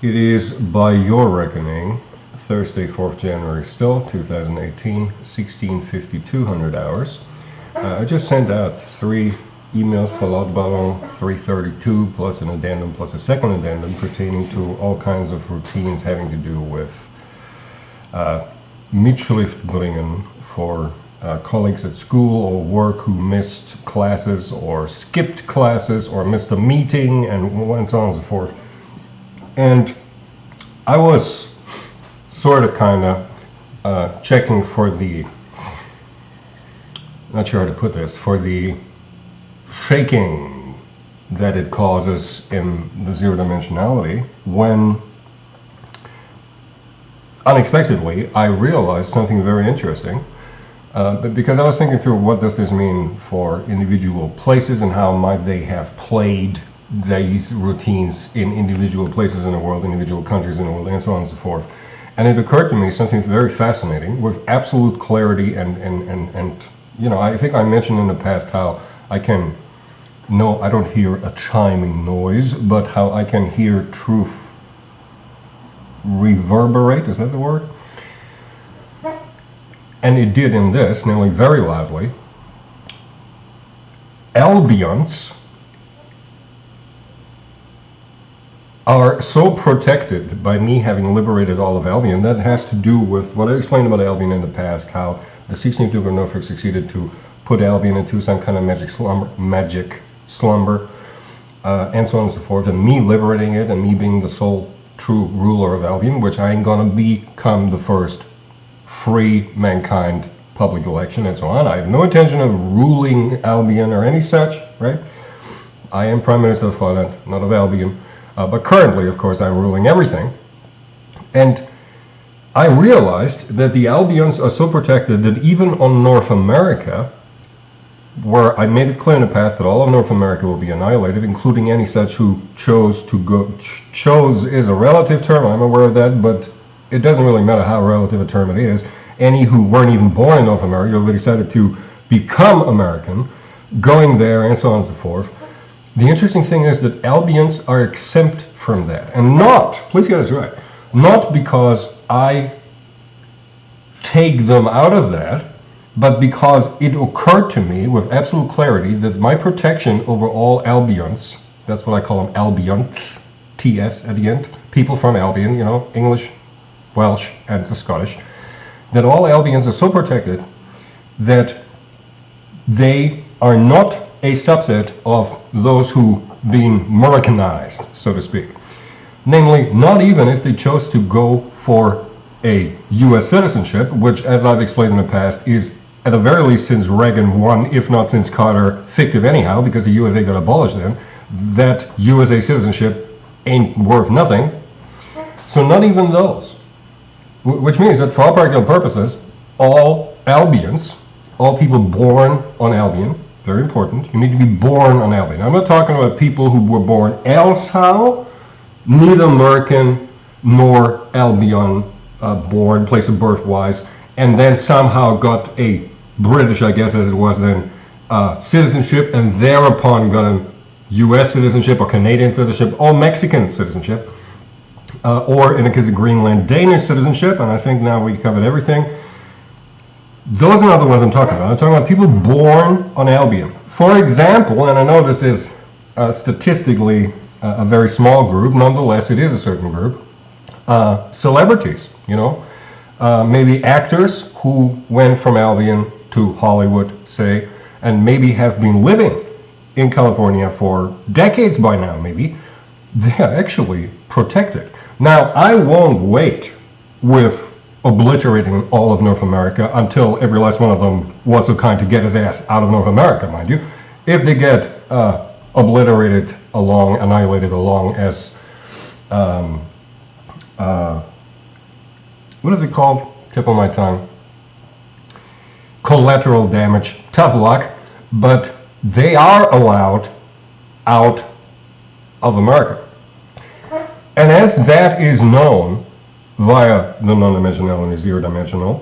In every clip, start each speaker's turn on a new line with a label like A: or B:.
A: It is, by your reckoning, Thursday, 4th January still, 2018, 16:52 hours. I just sent out 3 emails for Lautballon 332 plus an addendum plus a second addendum pertaining to all kinds of routines having to do with Mitschrift bringen for colleagues at school or work who missed classes or skipped classes or missed a meeting and so on and so forth. And I was sort of kind of checking for the, not sure how to put this, for the shaking that it causes in the zero dimensionality when unexpectedly I realized something very interesting. Because I was thinking through what does this mean for individual places and how might they have played these routines in individual places in the world, individual countries in the world, and so on and so forth. And it occurred to me something very fascinating with absolute clarity and you know, I think I mentioned in the past how I don't hear a chiming noise, but how I can hear truth reverberate, is that the word? And it did in this, namely very loudly. Albionts are so protected by me having liberated all of Albion. That has to do with what I explained about Albion in the past, how the 16th Duke of Norfolk succeeded to put Albion into some kind of magic slumber, and so on and so forth, and me liberating it and me being the sole true ruler of Albion, which I ain't gonna become the first free mankind public election and so on. I have no intention of ruling Albion or any such, right? I am Prime Minister of Holland, not of Albion, but currently, of course, I'm ruling everything. And I realized that the Albionts are so protected that even on North America, where I made it clear in the past that all of North America will be annihilated, including any such who chose to go. Chose is a relative term, I'm aware of that, but it doesn't really matter how relative a term it is. Any who weren't even born in North America but decided to become American, going there and so on and so forth. The interesting thing is that Albionts are exempt from that. And not, please get this right, not because I take them out of that, but because it occurred to me with absolute clarity that my protection over all Albionts, that's what I call them, Albionts, TS at the end, people from Albion, you know, English, Welsh, and the Scottish, that all Albionts are so protected that they are not a subset of those who been Americanized, so to speak. Namely, not even if they chose to go for a US citizenship, which, as I've explained in the past, is at the very least since Reagan won, if not since Carter, fictive anyhow, because the USA got abolished then, that USA citizenship ain't worth nothing. So not even those. Which means that for all practical purposes, all Albions, all people born on Albion, very important, you need to be born on Albion. I'm not talking about people who were born elsehow, neither American nor Albion born, place of birth wise, and then somehow got a British, I guess as it was then, citizenship, and thereupon got a US citizenship or Canadian citizenship or Mexican citizenship. Or in the case of Greenland, Danish citizenship, and I think now we covered everything. Those are not the ones I'm talking about. I'm talking about people born on Albion. For example, and I know this is statistically a very small group, nonetheless it is a certain group, celebrities, you know, maybe actors who went from Albion to Hollywood, say, and maybe have been living in California for decades by now, maybe. They're actually protected. Now, I won't wait with obliterating all of North America until every last one of them was so kind to get his ass out of North America, mind you. If they get obliterated along, annihilated along as, what is it called? Tip of my tongue. Collateral damage, tough luck, but they are allowed out of America. And as that is known via the non-dimensional and the zero-dimensional,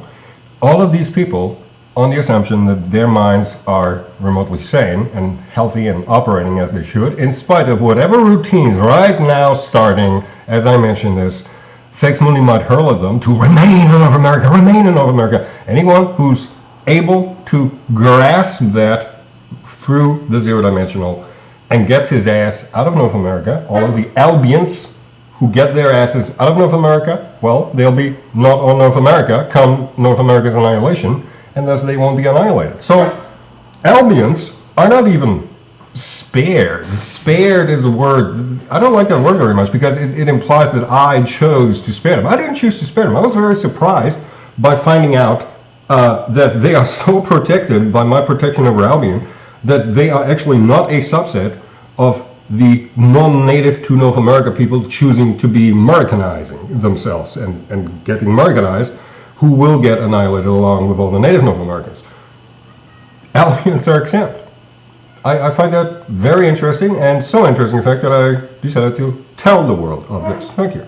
A: all of these people on the assumption that their minds are remotely sane and healthy and operating as they should, in spite of whatever routines right now starting, as I mentioned this, Fex Mundi might hurl at them to remain in North America, remain in North America. Anyone who's able to grasp that through the zero-dimensional and gets his ass out of North America, all of the Albionts who get their asses out of North America, well, they'll be not on North America come North America's annihilation, and thus they won't be annihilated. So Albionts are not even spared. Spared is a word, I don't like that word very much because it implies that I chose to spare them. I didn't choose to spare them. I was very surprised by finding out that they are so protected by my protection over Albion that they are actually not a subset of the non-native to North America people choosing to be Americanizing themselves and getting Americanized, who will get annihilated along with all the native North Americans. Albionts are exempt. I find that very interesting, and so interesting in fact that I decided to tell the world of this. Thank you.